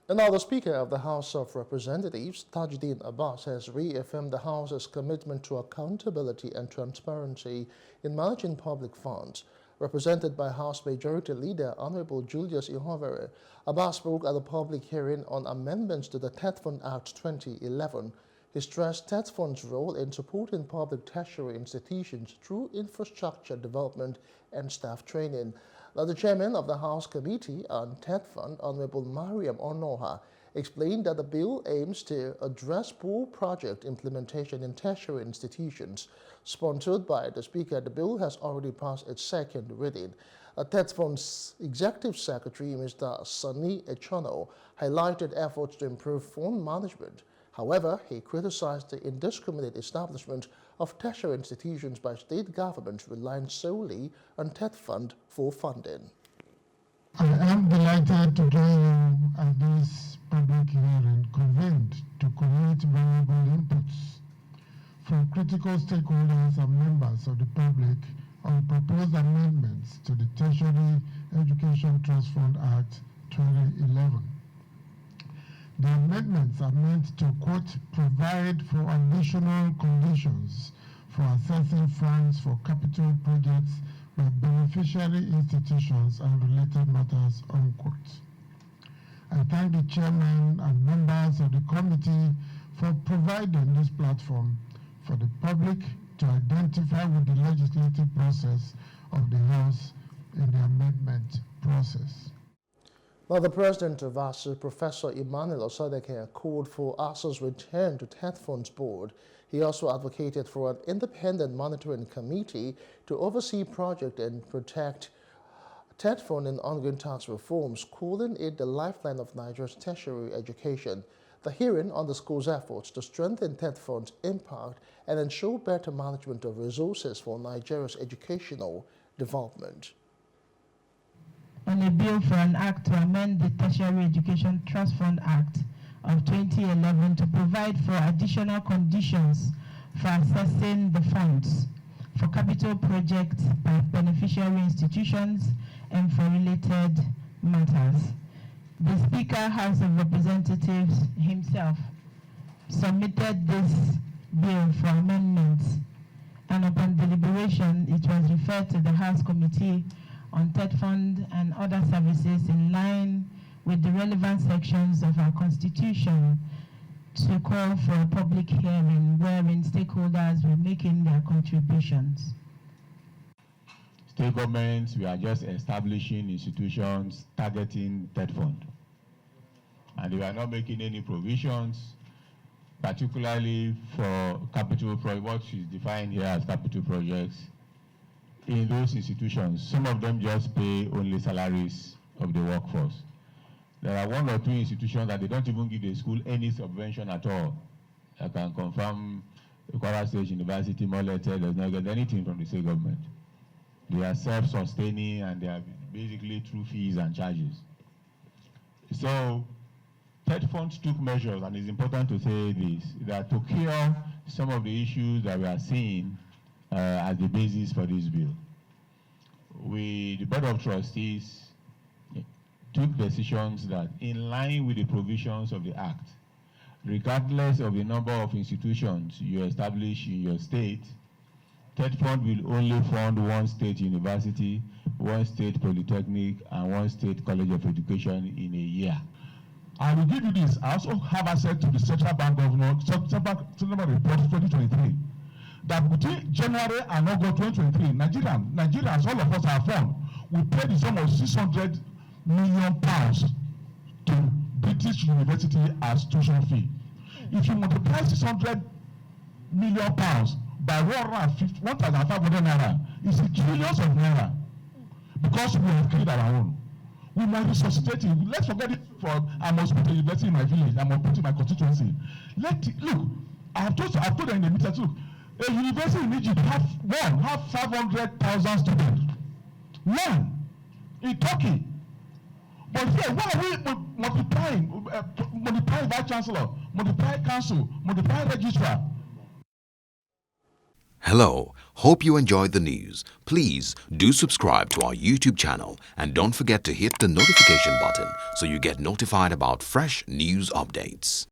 And now the Speaker of the House of Representatives, Tajuddin Abbas, has reaffirmed the House's commitment to accountability and transparency in managing public funds. Represented by House Majority Leader Honorable Julius Ihovere, Abbas spoke at a public hearing on amendments to the TETFUND Act 2011. He stressed TETFUND's role in supporting public tertiary institutions through infrastructure development and staff training. Now, the chairman of the House Committee on TETFUND, Honorable Mariam Onoha, explained that the bill aims to address poor project implementation in tertiary institutions. Sponsored by the Speaker, the bill has already passed its second reading. TETFUND's Executive Secretary, Mr. Sunny Echono, highlighted efforts to improve fund management. However, he criticized the indiscriminate establishment of tertiary institutions by state governments relying solely on TETFUND for funding. I am delighted to join you at this public hearing convened to collate valuable inputs from critical stakeholders and members of the public on proposed amendments to the Tertiary Education Trust Fund Act 2011. The amendments are meant to, quote, provide for additional conditions for assessing funds for capital projects by beneficiary institutions and related matters, unquote. I thank the chairman and members of the committee for providing this platform for the public to identify with the legislative process of the House in the amendment process. Now, the president of ASU, Professor Emmanuel Osadeke, called for ASU's return to TETFUND's board. He also advocated for an independent monitoring committee to oversee project and protect TETFUND in ongoing tax reforms, calling it the lifeline of Nigeria's tertiary education. The hearing underscores efforts to strengthen TETFUND's impact and ensure better management of resources for Nigeria's educational development. On a bill for an act to amend the Tertiary Education Trust Fund Act of 2011 to provide for additional conditions for assessing the funds for capital projects by beneficiary institutions and for related matters. The Speaker, House of Representatives himself submitted this bill for amendments, and upon deliberation it was referred to the House Committee on TETFUND and other services in line with the relevant sections of our Constitution to call for a public hearing wherein stakeholders will make in their contributions. State governments, we are just establishing institutions targeting TETFUND. And we are not making any provisions, particularly for capital projects, what is defined here as capital projects. In those institutions, some of them just pay only salaries of the workforce. There are one or two institutions that they don't even give the school any subvention at all. I can confirm Kwara State University, Molete, does not get anything from the state government. They are self-sustaining and they are basically through fees and charges. So, TETFUND took measures, and it's important to say this, that to cure some of the issues that we are seeing as the basis for this bill. The Board of Trustees took decisions that, in line with the provisions of the Act, regardless of the number of institutions you establish in your state, TETFUND will only fund one state university, one state polytechnic, and one state college of education in a year. I will give you this. I also have access to the Central Bank Governor, Central Bank Report 2023. That between January and August 2023, Nigerians, all of us are found, we paid the sum of £600 million to British University as tuition fee. If you multiply £600 million by 1,500 naira, it's trillions of naira, because we have created our own. We must resuscitate it. Let's forget it for I must put a university in my village, I must put it in my constituency. Look, I've told them in the meeting, look, a university in Egypt have 500,000 students. One in Turkey. But here, why are we multiplying vice chancellor, multiply council, multiply registrar? Hello, hope you enjoyed the news. Please do subscribe to our YouTube channel and don't forget to hit the notification button so you get notified about fresh news updates.